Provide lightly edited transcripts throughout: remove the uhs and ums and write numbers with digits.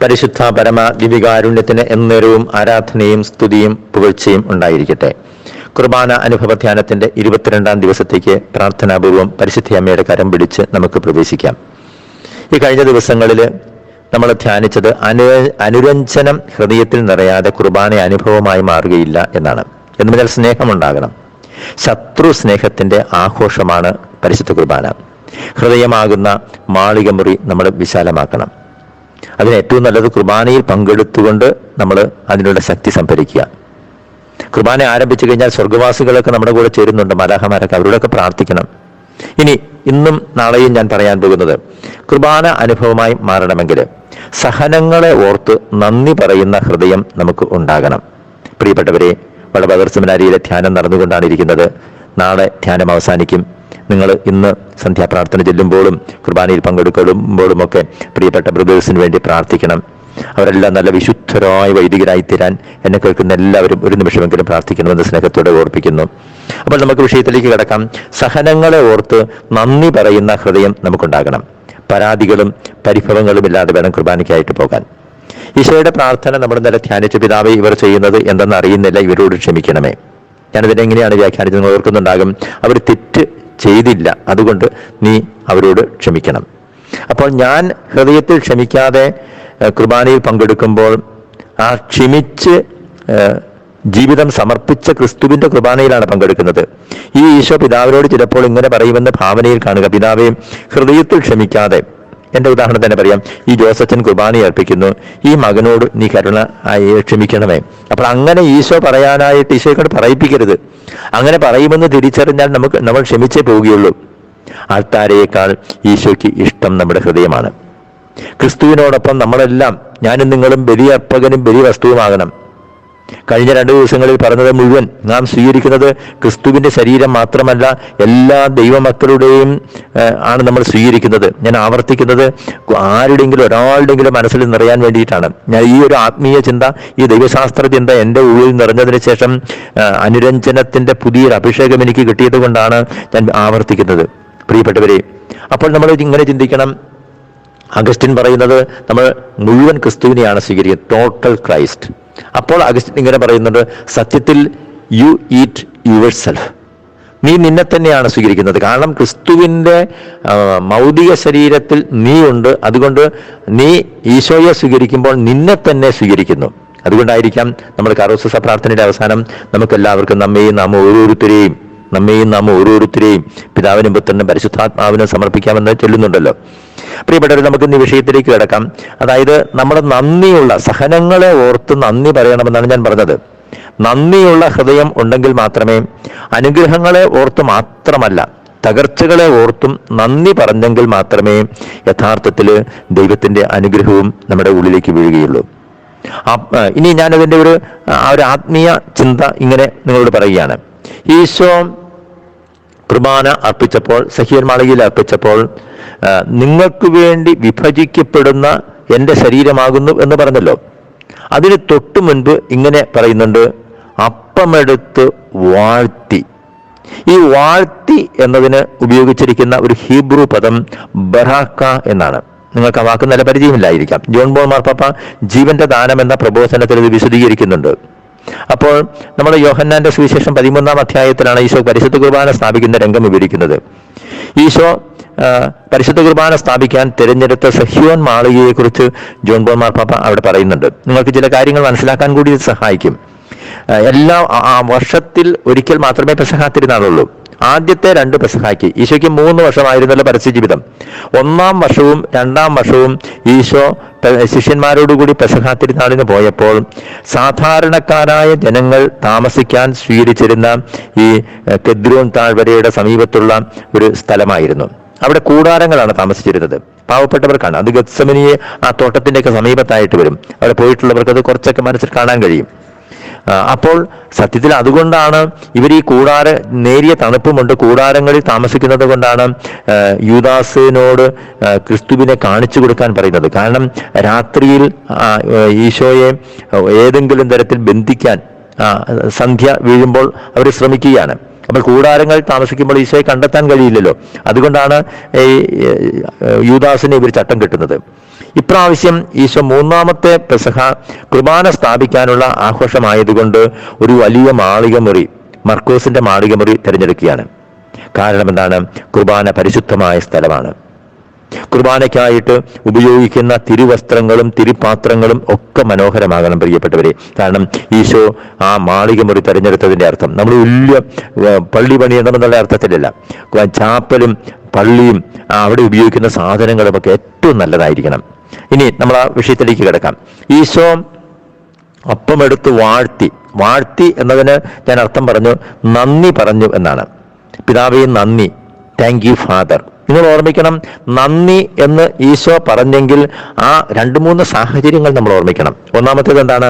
പരിശുദ്ധ പരമ ദിവികാരുണ്യത്തിന് എന്നേരവും ആരാധനയും സ്തുതിയും പുകഴ്ചയും ഉണ്ടായിരിക്കട്ടെ. കുർബാന അനുഭവ ധ്യാനത്തിന്റെ 22-ാം ദിവസത്തേക്ക് പ്രാർത്ഥനാപൂർവം പരിശുദ്ധ അമ്മയുടെ കരം പിടിച്ച് നമുക്ക് പ്രവേശിക്കാം. ഈ കഴിഞ്ഞ ദിവസങ്ങളിൽ നമ്മൾ ധ്യാനിച്ചത് അനുരഞ്ജനം ഹൃദയത്തിൽ നിറയാതെ കുർബാന അനുഭവമായി മാറുകയില്ല എന്നാണ്. എന്ന് പറഞ്ഞാൽ സ്നേഹമുണ്ടാകണം. ശത്രു സ്നേഹത്തിന്റെ ആഘോഷമാണ് പരിശുദ്ധ കുർബാന. ഹൃദയമാകുന്ന മാളികമുറി നമ്മൾ വിശാലമാക്കണം. അതിന് ഏറ്റവും നല്ലത് കുർബാനയിൽ പങ്കെടുത്തുകൊണ്ട് നമ്മൾ അതിനുള്ള ശക്തി സംഭരിക്കുക. കുർബാന ആരംഭിച്ചു കഴിഞ്ഞാൽ സ്വർഗവാസികളൊക്കെ നമ്മുടെ കൂടെ ചേരുന്നുണ്ട്, മലാഹമാരൊക്കെ, അവരോടൊക്കെ പ്രാർത്ഥിക്കണം. ഇന്നും നാളെയും ഞാൻ പറയാൻ പോകുന്നത്, കുർബാന അനുഭവമായി മാറണമെങ്കിൽ സഹനങ്ങളെ ഓർത്ത് നന്ദി പറയുന്ന ഹൃദയം നമുക്ക് ഉണ്ടാകണം. പ്രിയപ്പെട്ടവരെ, വടബദർ സെമിനാരിയിലെ ധ്യാനം നടന്നുകൊണ്ടാണ് ഇരിക്കുന്നത്. നാളെ ധ്യാനം അവസാനിക്കും. നിങ്ങൾ ഇന്ന് സന്ധ്യാപ്രാർത്ഥന ചെല്ലുമ്പോഴും കുർബാനയിൽ പങ്കെടുക്കുമ്പോഴുമൊക്കെ പ്രിയപ്പെട്ട ബ്രദേഴ്സിന് വേണ്ടി പ്രാർത്ഥിക്കണം. അവരെല്ലാം നല്ല വിശുദ്ധരായ വൈദികരായി തീരാൻ എന്നെ കേൾക്കുന്ന എല്ലാവരും ഒരു നിമിഷമെങ്കിലും പ്രാർത്ഥിക്കണമെന്ന് സ്നേഹത്തോടെ ഓർപ്പിക്കുന്നു. അപ്പോൾ നമുക്ക് വിഷയത്തിലേക്ക് കിടക്കാം. സഹനങ്ങളെ ഓർത്ത് നന്ദി പറയുന്ന ഹൃദയം നമുക്കുണ്ടാകണം. പരാതികളും പരിഭവങ്ങളും ഇല്ലാതെ വേണം കുർബാനയ്ക്കായിട്ട് പോകാൻ. ഈശോയുടെ പ്രാർത്ഥന നമ്മൾ ഇന്നലെ ധ്യാനിച്ച പിതാവേ, ഇവർ ചെയ്യുന്നത് എന്തെന്ന് അറിയുന്നില്ല, ഇവരോട് ക്ഷമിക്കണമേ. ഞാനിതിനെ എങ്ങനെയാണ് വ്യാഖ്യാനിച്ചത്? നിങ്ങൾ ഓർക്കുന്നുണ്ടാകും, അവർ തെറ്റ് ചെയ്തില്ല, അതുകൊണ്ട് നീ അവരോട് ക്ഷമിക്കണം. അപ്പോൾ ഞാൻ ഹൃദയത്തിൽ ക്ഷമിക്കാതെ കുർബാനയിൽ പങ്കെടുക്കുമ്പോൾ ആ ക്ഷമിച്ച് ജീവിതം സമർപ്പിച്ച ക്രിസ്തുവിന്റെ കുർബാനയിലാണ് പങ്കെടുക്കുന്നത്. ഈ ഈശോ പിതാവിനോട് ചിലപ്പോൾ ഇങ്ങനെ പറയുമെന്ന് ഭാവനയിൽ കാണുക, പിതാവേ, ഹൃദയത്തിൽ ക്ഷമിക്കാതെ, എന്റെ ഉദാഹരണം തന്നെ പറയാം, ഈ ജോസച്ചൻ കുർബാന അർപ്പിക്കുന്നു, ഈ മകനോട് നീ കരുണ ക്ഷമിക്കണമേ. അപ്പോൾ അങ്ങനെ ഈശോ പറയാനായിട്ട് ഈശോയെ കൊണ്ട് പറയിപ്പിക്കരുത്. അങ്ങനെ പറയുമെന്ന് തിരിച്ചറിഞ്ഞാൽ നമ്മൾ ക്ഷമിച്ചേ പോവുകയുള്ളൂ. ആൾത്താരയേക്കാൾ ഈശോയ്ക്ക് ഇഷ്ടം നമ്മുടെ ഹൃദയമാണ്. ക്രിസ്തുവിനോടൊപ്പം നമ്മളെല്ലാം, ഞാനും നിങ്ങളും ബലിയർപ്പകനും ബലിവസ്തുവുമാകണം. കഴിഞ്ഞ 2 ദിവസങ്ങളിൽ പറഞ്ഞത് മുഴുവൻ നാം സ്വീകരിക്കുന്നത് ക്രിസ്തുവിന്റെ ശരീരം മാത്രമല്ല, എല്ലാ ദൈവമക്കളുടെയും ആണ് നമ്മൾ സ്വീകരിക്കുന്നത്. ഞാൻ ആവർത്തിക്കുന്നത് ആരുടെങ്കിലും ഒരാളുടെങ്കിലും മനസ്സിൽ നിറയാൻ വേണ്ടിയിട്ടാണ്. ഞാൻ ഈ ഒരു ആത്മീയ ചിന്ത, ഈ ദൈവശാസ്ത്ര ചിന്ത എൻ്റെ ഉള്ളിൽ നിറഞ്ഞതിന് ശേഷം അനുരഞ്ജനത്തിന്റെ പുതിയൊരു അഭിഷേകം എനിക്ക് കിട്ടിയത് കൊണ്ടാണ് ഞാൻ ആവർത്തിക്കുന്നത്. പ്രിയപ്പെട്ടവരെ, അപ്പോൾ നമ്മൾ ഇങ്ങനെ ചിന്തിക്കണം. അഗസ്റ്റിൻ പറയുന്നത് നമ്മൾ മുഴുവൻ ക്രിസ്തുവിനെയാണ് സ്വീകരിക്കുന്നത്, ടോട്ടൽ ക്രൈസ്റ്റ്. അപ്പോൾ അഗസ്റ്റിൻ ഇങ്ങനെ പറയുന്നുണ്ട്, സത്യത്തിൽ യു ഈറ്റ് യുവർ സെൽഫ്, നീ നിന്നെ തന്നെയാണ് സ്വീകരിക്കുന്നത്. കാരണം ക്രിസ്തുവിന്റെ മൗലിക ശരീരത്തിൽ നീ ഉണ്ട്. അതുകൊണ്ട് നീ ഈശോയെ സ്വീകരിക്കുമ്പോൾ നിന്നെ തന്നെ സ്വീകരിക്കുന്നു. അതുകൊണ്ടായിരിക്കാം നമ്മൾ കറോസസ പ്രാർത്ഥനയുടെ അവസാനം നമുക്കെല്ലാവർക്കും നമ്മെയും നാം ഓരോരുത്തരെയും പിതാവിനും പുത്രനും പരിശുദ്ധാത്മാവിനും സമർപ്പിക്കാമെന്ന് ചൊല്ലുന്നുണ്ടല്ലോ. പ്രിയപ്പെട്ടവർ, നമുക്ക് ഇന്ന് വിഷയത്തിലേക്ക് കിടക്കാം. അതായത് നമ്മുടെ നന്ദിയുള്ള, സഹനങ്ങളെ ഓർത്ത് നന്ദി പറയണമെന്നാണ് ഞാൻ പറഞ്ഞത്. നന്ദിയുള്ള ഹൃദയം ഉണ്ടെങ്കിൽ മാത്രമേ, അനുഗ്രഹങ്ങളെ ഓർത്ത് മാത്രമല്ല, തകർച്ചകളെ ഓർത്തും നന്ദി പറഞ്ഞെങ്കിൽ മാത്രമേ യഥാർത്ഥത്തിൽ ദൈവത്തിന്റെ അനുഗ്രഹവും നമ്മുടെ ഉള്ളിലേക്ക് വീഴുകയുള്ളൂ. ഇനി ഞാനതിൻ്റെ ഒരു ആത്മീയ ചിന്ത ഇങ്ങനെ നിങ്ങളോട് പറയുകയാണ്. ഈശോ കുർബാന അർപ്പിച്ചപ്പോൾ, സഹീർ മാളികയിൽ അർപ്പിച്ചപ്പോൾ, നിങ്ങൾക്ക് വേണ്ടി വിഭജിക്കപ്പെടുന്ന എൻ്റെ ശരീരമാകുന്നു എന്ന് പറഞ്ഞല്ലോ. അതിന് തൊട്ടു മുൻപ് ഇങ്ങനെ പറയുന്നുണ്ട്, അപ്പമെടുത്ത് വാഴ്ത്തി. ഈ വാഴ്ത്തി എന്നതിന് ഉപയോഗിച്ചിരിക്കുന്ന ഒരു ഹീബ്രു പദം ബറാക്ക എന്നാണ്. നിങ്ങൾക്ക് ആ വാക്ക് നല്ല പരിചയമില്ലായിരിക്കാം. ജോൺ ബോൾ മാർപ്പാപ്പ ജീവന്റെ ദാനം എന്ന പ്രബോധനത്തിൽ ഇത് വിശദീകരിക്കുന്നുണ്ട്. അപ്പോൾ നമ്മുടെ യോഹന്നാന്റെ സുവിശേഷം 13-ാം അധ്യായത്തിലാണ് ഈശോ പരിശുദ്ധ കുർബാന സ്ഥാപിക്കുന്ന രംഗം വിവരിക്കുന്നത്. ഈശോ പരിശുദ്ധ കുർബാന സ്ഥാപിക്കാൻ തിരഞ്ഞെടുത്ത സഹ്യോൻ മാളികയെ കുറിച്ച് ജോൺ ബോൾ മാർപ്പാപ്പ അവിടെ പറയുന്നുണ്ട്. നിങ്ങൾക്ക് ചില കാര്യങ്ങൾ മനസ്സിലാക്കാൻ കൂടി ഇത് സഹായിക്കും. വർഷത്തിൽ ഒരിക്കൽ മാത്രമേ പെസഹ തിരുനാളുള്ളൂ. ആദ്യത്തെ 2 പെസഹായ്ക്ക് ഈശോയ്ക്ക് 3 വർഷമായിരുന്നല്ലോ പരസ്യ ജീവിതം. 1-ാം വർഷവും 2-ാം വർഷവും ഈശോ ശിഷ്യന്മാരോടുകൂടി പെസഹ തിരുനാളിന് പോയപ്പോൾ സാധാരണക്കാരായ ജനങ്ങൾ താമസിക്കാൻ സ്വീകരിച്ചിരുന്ന ഈ കെദ്രോൻ താഴ്വരയുടെ സമീപത്തുള്ള ഒരു സ്ഥലമായിരുന്നു. അവിടെ കൂടാരങ്ങളാണ് താമസിച്ചിരുന്നത്, പാവപ്പെട്ടവർക്കാണ്. അത് ഗത്സമനിയെ ആ തോട്ടത്തിൻ്റെയൊക്കെ സമീപത്തായിട്ട് വരും. അവിടെ പോയിട്ടുള്ളവർക്ക് അത് കുറച്ചൊക്കെ മനസ്സിൽ കാണാൻ കഴിയും. അപ്പോൾ സത്യത്തിൽ അതുകൊണ്ടാണ് ഇവർ ഈ നേരിയ തണുപ്പുമുണ്ട്, കൂടാരങ്ങളിൽ താമസിക്കുന്നത് കൊണ്ടാണ് യൂദാസിനോട് ക്രിസ്തുവിനെ കാണിച്ചു കൊടുക്കാൻ പറയുന്നത്. കാരണം രാത്രിയിൽ ഈശോയെ ഏതെങ്കിലും തരത്തിൽ ബന്ധിക്കാൻ സന്ധ്യ വീഴുമ്പോൾ അവർ ശ്രമിക്കുകയാണ്. അപ്പോൾ കൂടാരങ്ങൾ താമസിക്കുമ്പോൾ ഈശോയെ കണ്ടെത്താൻ കഴിയില്ലല്ലോ. അതുകൊണ്ടാണ് ഈ യൂദാസിനെ ഇവർ ചട്ടം കെട്ടുന്നത്. ഇപ്രാവശ്യം ഈശോ മൂന്നാമത്തെ പെസഹ കുർബാന സ്ഥാപിക്കാനുള്ള ആഘോഷമായതുകൊണ്ട് ഒരു വലിയ മാളികമുറി, മർക്കോസിന്റെ മാളികമുറി തിരഞ്ഞെടുക്കുകയാണ്. കാരണം എന്താണ്? കുർബാന പരിശുദ്ധമായ സ്ഥലമാണ്. കുർബാനയ്ക്കായിട്ട് ഉപയോഗിക്കുന്ന തിരുവസ്ത്രങ്ങളും തിരുപാത്രങ്ങളും ഒക്കെ മനോഹരമാകണം പ്രിയപ്പെട്ടവരെ. കാരണം ഈശോ ആ മാളികമുറി തെരഞ്ഞെടുത്തതിന്റെ അർത്ഥം നമ്മൾ വലിയ പള്ളി പണിയണമെന്നുള്ള അർത്ഥത്തിലല്ല. ചാപ്പലും പള്ളിയും അവിടെ ഉപയോഗിക്കുന്ന സാധനങ്ങളും ഒക്കെ ഏറ്റവും നല്ലതായിരിക്കണം. ഇനി നമ്മൾ ആ വിഷയത്തിലേക്ക് കിടക്കാം. ഈശോ അപ്പമെടുത്ത് വാഴ്ത്തി എന്നതിന് ഞാൻ അർത്ഥം പറഞ്ഞു, നന്ദി പറഞ്ഞു എന്നാണ്. പിതാവേ നന്ദി, താങ്ക് യു ഫാദർ. നിങ്ങൾ ഓർമ്മിക്കണം, നന്ദി എന്ന് ഈശോ പറഞ്ഞെങ്കിൽ ആ 2-3 സാഹചര്യങ്ങൾ നമ്മൾ ഓർമ്മിക്കണം. ഒന്നാമത്തേത് എന്താണ്?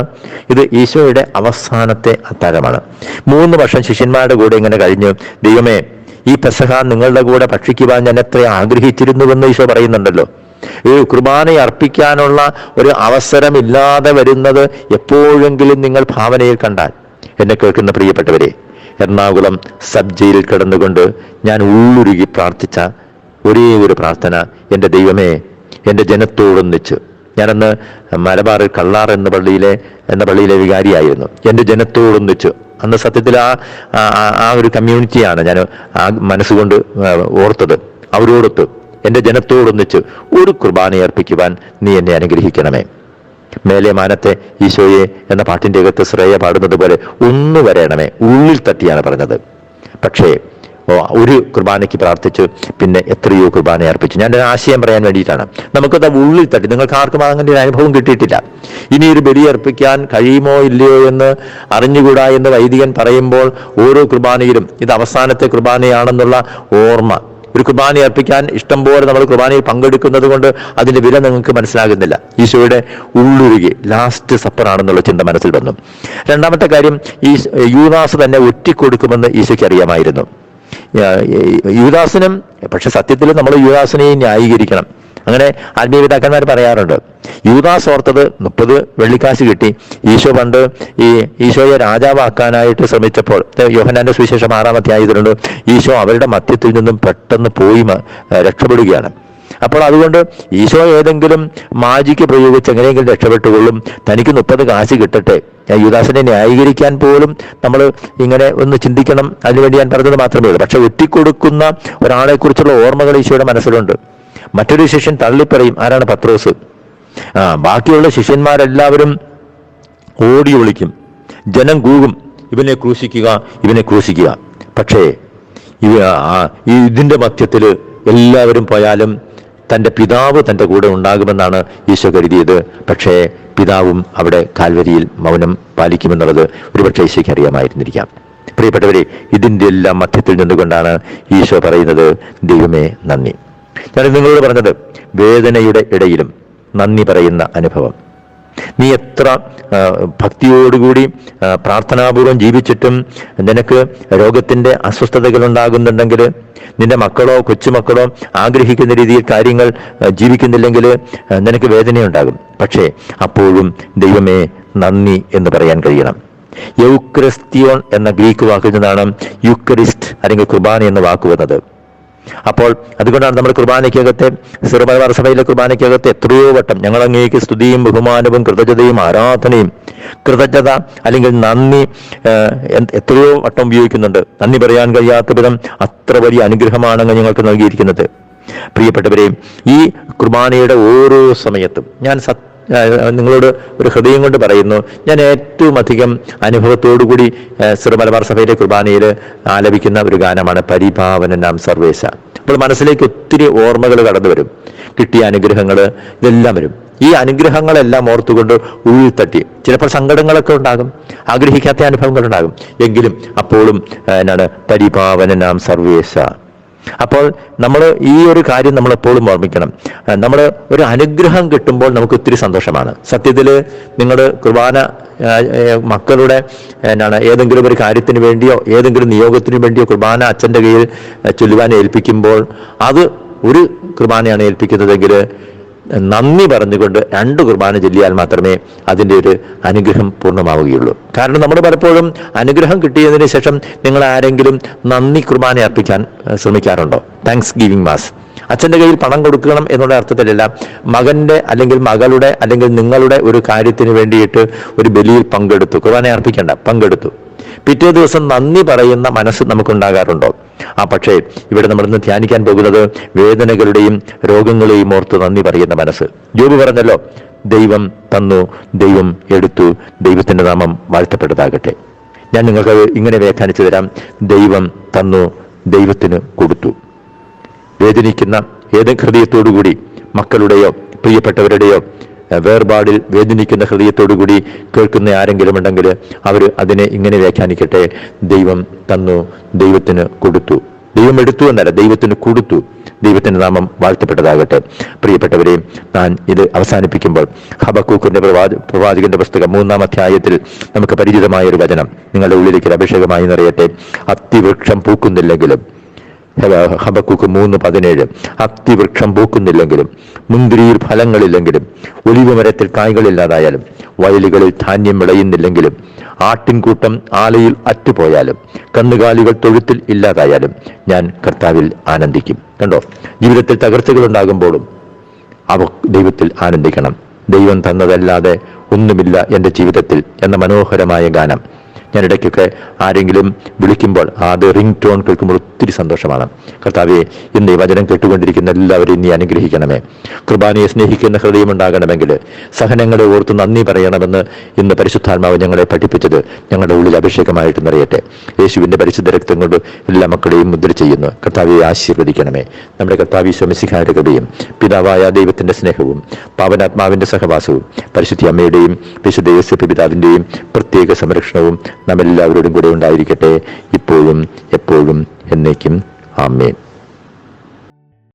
ഇത് ഈശോയുടെ അവസാനത്തെ അത്താഴമാണ്. 3 വർഷം ശിഷ്യന്മാരുടെ കൂടെ ഇങ്ങനെ കഴിഞ്ഞു. ദൈവമേ, ഈ പെസഹ നിങ്ങളുടെ കൂടെ ഭക്ഷിക്കുവാൻ ഞാൻ എത്ര ആഗ്രഹിച്ചിരുന്നുവെന്ന് ഈശോ പറയുന്നുണ്ടല്ലോ. ഈ കുർബാന അർപ്പിക്കാനുള്ള ഒരു അവസരമില്ലാതെ വരുന്നത് എപ്പോഴെങ്കിലും നിങ്ങൾ ഭാവനയിൽ കണ്ടാൽ, എന്നെ കേൾക്കുന്ന പ്രിയപ്പെട്ടവരെ, എറണാകുളം സബ് ജയിലിൽ കിടന്നുകൊണ്ട് ഞാൻ ഉള്ളുരുകി പ്രാർത്ഥിച്ച ഒരേ ഒരു പ്രാർത്ഥന, എൻ്റെ ദൈവമേ, എൻ്റെ ജനത്തോടൊന്നിച്ച്. ഞാനന്ന് മലബാറിൽ കള്ളാർ എന്ന പള്ളിയിലെ വികാരിയായിരുന്നു. എൻ്റെ ജനത്തോടൊന്നിച്ച്. അന്ന് സത്യത്തിൽ ആ ഒരു കമ്മ്യൂണിറ്റിയാണ് ഞാൻ ആ മനസ്സുകൊണ്ട് ഓർത്തത്. അവരോടൊത്ത് എൻ്റെ ജനത്തോടൊന്നിച്ച് ഒരു കുർബാന അർപ്പിക്കുവാൻ നീ എന്നെ അനുഗ്രഹിക്കണമേ. മേലെ മാനത്തെ ഈശോയെ എന്ന പാട്ടിൻ്റെ അകത്ത് ശ്രേയ പാടുന്നത് പോലെ ഒന്ന് വരയണമേ, ഉള്ളിൽ തട്ടിയാണ് പറഞ്ഞത്. പക്ഷേ ഒരു കുർബാനയ്ക്ക് പ്രാർത്ഥിച്ചു, പിന്നെ എത്രയോ കുർബാന അർപ്പിച്ചു. ഞാൻ ഒരു ആശയം പറയാൻ വേണ്ടിയിട്ടാണ്. നമുക്കത് ഉള്ളിൽ തട്ടി, നിങ്ങൾക്ക് ആർക്കും അങ്ങനെ ഒരു അനുഭവം കിട്ടിയിട്ടില്ല. ഇനി ഒരു ബലി അർപ്പിക്കാൻ കഴിയുമോ ഇല്ലയോ എന്ന് അറിഞ്ഞുകൂടാ എന്ന് വൈദികൻ പറയുമ്പോൾ ഓരോ കുർബാനയിലും ഇത് അവസാനത്തെ കുർബാനയാണെന്നുള്ള ഓർമ്മ. ഒരു കുർബാന അർപ്പിക്കാൻ ഇഷ്ടം പോലെ നമ്മൾ കുർബാനയിൽ പങ്കെടുക്കുന്നത് കൊണ്ട് അതിന്റെ വില നിങ്ങൾക്ക് മനസ്സിലാകുന്നില്ല. ഈശോയുടെ ഉള്ളുരുകി ലാസ്റ്റ് സപ്പറാണെന്നുള്ള ചിന്ത മനസ്സിൽ വന്നു. രണ്ടാമത്തെ കാര്യം, ഈ യൂദാസ് തന്നെ ഒറ്റിക്കൊടുക്കുമെന്ന് ഈശോയ്ക്ക് അറിയാമായിരുന്നു. യൂദാസിനും, പക്ഷെ സത്യത്തിൽ നമ്മൾ യൂദാസിനെയും ന്യായീകരിക്കണം. അങ്ങനെ ആത്മീയ പിതാക്കന്മാർ പറയാറുണ്ട്. യൂദാസ് ഓർത്തത് 30 വെള്ളിക്കാശ് കിട്ടി. ഈശോ പണ്ട് ഈശോയെ രാജാവാക്കാനായിട്ട് ശ്രമിച്ചപ്പോൾ, യോഹന്നാന്റെ സുവിശേഷം 6-ാം അധ്യായത്തിലുണ്ട്, ഈശോ അവരുടെ മധ്യത്തിൽ നിന്നും പെട്ടെന്ന് പോയി രക്ഷപ്പെടുകയാണ്. അപ്പോൾ അതുകൊണ്ട് ഈശോ ഏതെങ്കിലും മാജിക്ക് പ്രയോഗിച്ച് എങ്ങനെയെങ്കിലും രക്ഷപ്പെട്ടുകൊള്ളും, തനിക്ക് 30 കാശ് കിട്ടട്ടെ. യൂദാസിനെ ന്യായീകരിക്കാൻ പോലും നമ്മൾ ഇങ്ങനെ ഒന്ന് ചിന്തിക്കണം. അതിനുവേണ്ടി ഞാൻ പറഞ്ഞത് മാത്രമേ ഉള്ളൂ. പക്ഷെ ഒറ്റിക്കൊടുക്കുന്ന ഒരാളെ കുറിച്ചുള്ള ഓർമ്മകൾ ഈശോയുടെ മനസ്സിലുണ്ട്. മറ്റൊരു ശിഷ്യൻ തള്ളിപ്പറയും. ആരാണ്? പത്രോസ്. ബാക്കിയുള്ള ശിഷ്യന്മാരെല്ലാവരും ഓടി ഒളിക്കും. ജനം കൂകും, ഇവനെ ക്രൂശിക്കുക, ഇവനെ ക്രൂശിക്കുക. പക്ഷേ ഇതിന്റെ മധ്യത്തിൽ എല്ലാവരും പോയാലും തൻ്റെ പിതാവ് തൻ്റെ കൂടെ ഉണ്ടാകുമെന്നാണ് ഈശോ കരുതിയത്. പക്ഷേ പിതാവും അവിടെ കാൽവരിയിൽ മൗനം പാലിക്കുമെന്നുള്ളത് ഒരുപക്ഷെ ഈശോയ്ക്ക് അറിയാമായിരുന്നിരിക്കാം. പ്രിയപ്പെട്ടവരെ, ഇതിൻ്റെ എല്ലാം മധ്യത്തിൽ നിന്നുകൊണ്ടാണ് ഈശോ പറയുന്നത്, ദൈവമേ നന്ദി. ഞാൻ നിങ്ങളോട് പറഞ്ഞത്, വേദനയുടെ ഇടയിലും നന്ദി പറയുന്ന അനുഭവം. നീ എത്ര ഭക്തിയോടുകൂടി പ്രാർത്ഥനാപൂർവം ജീവിച്ചിട്ടും നിനക്ക് രോഗത്തിന്റെ അസ്വസ്ഥതകൾ ഉണ്ടാകുന്നുണ്ടെങ്കിൽ, നിന്റെ മക്കളോ കൊച്ചുമക്കളോ ആഗ്രഹിക്കുന്ന രീതിയിൽ കാര്യങ്ങൾ ജീവിക്കുന്നില്ലെങ്കിൽ നിനക്ക് വേദനയുണ്ടാകും. പക്ഷേ അപ്പോഴും ദൈവമേ നന്ദി എന്ന് പറയാൻ കഴിയണം. യൗക്രിസ്തിയോൺ എന്ന ഗ്രീക്ക് വാക്കിൽ നിന്നാണ് യുക്രിസ്റ്റ് അല്ലെങ്കിൽ കുർബാന എന്ന വാക്ക് വന്നത്. അപ്പോൾ അതുകൊണ്ടാണ് നമ്മൾ കുർബാനയ്ക്കകത്തെ, സിറോ മലബാർ സഭയിലെ കുർബാനയ്ക്കകത്ത് എത്രയോ വട്ടം ഞങ്ങൾ അങ്ങേക്ക് സ്തുതിയും ബഹുമാനവും കൃതജ്ഞതയും ആരാധനയും, കൃതജ്ഞത അല്ലെങ്കിൽ നന്ദി എത്രയോ വട്ടം ഉപയോഗിക്കുന്നുണ്ട്. നന്ദി പറയാൻ കഴിയാത്ത വിധം അത്ര വലിയ അനുഗ്രഹമാണ് ഞങ്ങൾക്ക് നൽകിയിരിക്കുന്നത്. പ്രിയപ്പെട്ടവരെ, ഈ കുർബാനയുടെ ഓരോ സമയത്തും ഞാൻ നിങ്ങളോട് ഒരു ഹൃദയം കൊണ്ട് പറയുന്നു, ഞാൻ ഏറ്റവും അധികം അനുഭവത്തോടുകൂടി സിറോ മലബാർ സഭയിലെ കുർബാനയിൽ ആലപിക്കുന്ന ഒരു ഗാനമാണ് പരിപാവനനാം സർവേശ. അപ്പോൾ മനസ്സിലേക്ക് ഒത്തിരി ഓർമ്മകൾ കടന്നു വരും. കിട്ടിയ അനുഗ്രഹങ്ങൾ ഇതെല്ലാം വരും. ഈ അനുഗ്രഹങ്ങളെല്ലാം ഓർത്തുകൊണ്ട് ഉള്ളിൽ തട്ടി, ചിലപ്പോൾ സങ്കടങ്ങളൊക്കെ ഉണ്ടാകും, ആഗ്രഹിക്കാത്ത അനുഭവങ്ങൾ ഉണ്ടാകും. എങ്കിലും അപ്പോഴും പരിപാവനനാം സർവേശ. അപ്പോൾ നമ്മൾ ഈ ഒരു കാര്യം നമ്മൾ എപ്പോഴും ഓർമ്മിക്കണം. നമ്മൾ ഒരു അനുഗ്രഹം കിട്ടുമ്പോൾ നമുക്ക് ഒത്തിരി സന്തോഷമാണ്. സത്യത്തിൽ നിങ്ങൾ കുർബാന മക്കളുടെ ഏതെങ്കിലും ഒരു കാര്യത്തിന് വേണ്ടിയോ ഏതെങ്കിലും നിയോഗത്തിന് വേണ്ടിയോ കുർബാന അച്ഛൻ്റെ കയ്യിൽ ചൊല്ലുവാൻ ഏൽപ്പിക്കുമ്പോൾ, അത് ഒരു കുർബാനയാണ് ഏൽപ്പിക്കുന്നതെങ്കിൽ നന്ദി പറഞ്ഞുകൊണ്ട് 2 കുർബാന ചൊല്ലിയാൽ മാത്രമേ അതിൻ്റെ ഒരു അനുഗ്രഹം പൂർണ്ണമാവുകയുള്ളൂ. കാരണം നമ്മൾ പലപ്പോഴും അനുഗ്രഹം കിട്ടിയതിന് ശേഷം നിങ്ങൾ ആരെങ്കിലും നന്ദി കുർബാന അർപ്പിക്കാൻ ശ്രമിക്കാറുണ്ടോ? Thanks giving mass. അച്ഛൻ്റെ കയ്യിൽ പണം കൊടുക്കണം എന്നുള്ള അർത്ഥത്തിലല്ല, മകന്റെ അല്ലെങ്കിൽ മകളുടെ അല്ലെങ്കിൽ നിങ്ങളുടെ ഒരു കാര്യത്തിന് വേണ്ടിയിട്ട് ഒരു ബലിയിൽ പങ്കെടുത്തു, കുർബാന അർപ്പിക്കേണ്ട, പങ്കെടുത്തു. പിറ്റേ ദിവസം നന്ദി പറയുന്ന മനസ്സ് നമുക്കുണ്ടാകാറുണ്ടോ? പക്ഷേ ഇവിടെ നമ്മളിന്ന് ധ്യാനിക്കാൻ പോകുന്നത് വേദനകളുടെയും രോഗങ്ങളെയും ഓർത്ത് നന്ദി പറയുന്ന മനസ്സ്. ജോബ് പറഞ്ഞല്ലോ, ദൈവം തന്നു, ദൈവം എടുത്തു, ദൈവത്തിന്റെ നാമം വാഴ്ത്തപ്പെട്ടതാകട്ടെ. ഞാൻ നിങ്ങൾക്ക് ഇങ്ങനെ വ്യാഖ്യാനിച്ചു തരാം: ദൈവം തന്നു, ദൈവത്തിന് കൊടുത്തു. വേദനിക്കുന്ന ഏത് ഹൃദയത്തോടുകൂടി, മക്കളുടെയോ പ്രിയപ്പെട്ടവരുടെയോ വേർപാടിൽ വേദനിക്കുന്ന ഹൃദയത്തോടുകൂടി കേൾക്കുന്ന ആരെങ്കിലും ഉണ്ടെങ്കിൽ അവർ അതിനെ ഇങ്ങനെ വ്യാഖ്യാനിക്കട്ടെ: ദൈവം തന്നു, ദൈവത്തിന് കൊടുത്തു. ദൈവം എടുത്തു എന്നല്ല, ദൈവത്തിന് കൊടുത്തു. ദൈവത്തിന്റെ നാമം വാഴ്ത്തപ്പെട്ടതാകട്ടെ. പ്രിയപ്പെട്ടവരെയും, ഞാൻ ഇത് അവസാനിപ്പിക്കുമ്പോൾ ഹബക്കൂക്കിന്റെ പ്രവാചകന്റെ പുസ്തകം 3-ാം അധ്യായത്തിൽ നമുക്ക് പരിചിതമായ ഒരു വചനം നിങ്ങളുടെ ഉള്ളിലേക്ക് അഭിഷേകമായി നിറയട്ടെ. അത്തിവൃക്ഷം പൂക്കുന്നില്ലെങ്കിലും, ഹബക്കൂക്ക് 3:17, അത്തിവൃക്ഷം പൂക്കുന്നില്ലെങ്കിലും, മുന്തിരിയിൽ ഫലങ്ങളില്ലെങ്കിലും, ഒലിവ് മരത്തിൽ കായ്കളില്ലാതായാലും, വയലുകളിൽ ധാന്യം വിളയുന്നില്ലെങ്കിലും, ആട്ടിൻകൂട്ടം ആലയിൽ അറ്റുപോയാലും, കന്നുകാലികൾ തൊഴുത്തിൽ ഇല്ലാതായാലും, ഞാൻ കർത്താവിൽ ആനന്ദിക്കും. കണ്ടോ, ജീവിതത്തിൽ തകർച്ചകൾ ഉണ്ടാകുമ്പോഴും ദൈവത്തിൽ ആനന്ദിക്കണം. ദൈവം തന്നതല്ലാതെ ഒന്നുമില്ല എൻ്റെ ജീവിതത്തിൽ എന്ന മനോഹരമായ ഗാനം ഞാൻ ഇടയ്ക്കൊക്കെ ആരെങ്കിലും വിളിക്കുമ്പോൾ അത് റിംഗ് ടോൺ കേൾക്കുമ്പോൾ ഒത്തിരി സന്തോഷമാണ്. കർത്താവെ, ഇന്ന് ഈ വചനം കേട്ടുകൊണ്ടിരിക്കുന്ന എല്ലാവരെയും നീ അനുഗ്രഹിക്കണമേ. കുർബാനയെ സ്നേഹിക്കുന്ന ഹൃദയം ഉണ്ടാകണമെങ്കിൽ സഹനങ്ങളെ ഓർത്ത് നന്ദി പറയണമെന്ന് ഇന്ന് പരിശുദ്ധാത്മാവ് ഞങ്ങളെ പഠിപ്പിച്ചത് ഞങ്ങളുടെ ഉള്ളിൽ അഭിഷേകമായിട്ട് നിറയട്ടെ. യേശുവിന്റെ പരിശുദ്ധ രക്തം കൊണ്ട് എല്ലാ മക്കളെയും മുദ്ര ചെയ്യുന്നു. കർത്താവെ, ആശീർവദിക്കണമേ. നമ്മുടെ കർത്താവ് ഈശോ മിശിഹായുടെ കൃപയും പിതാവായ ദൈവത്തിന്റെ സ്നേഹവും പാവനാത്മാവിന്റെ സഹവാസവും പരിശുദ്ധ അമ്മയുടെയും വിശുദ്ധ യേശു പിതാവിന്റെയും പ്രത്യേക സംരക്ഷണവും നാം എല്ലാവരോടും കൂടെ ഉണ്ടായിരിക്കട്ടെ, ഇപ്പോഴും എപ്പോഴും എന്നേക്കും. ആമേൻ.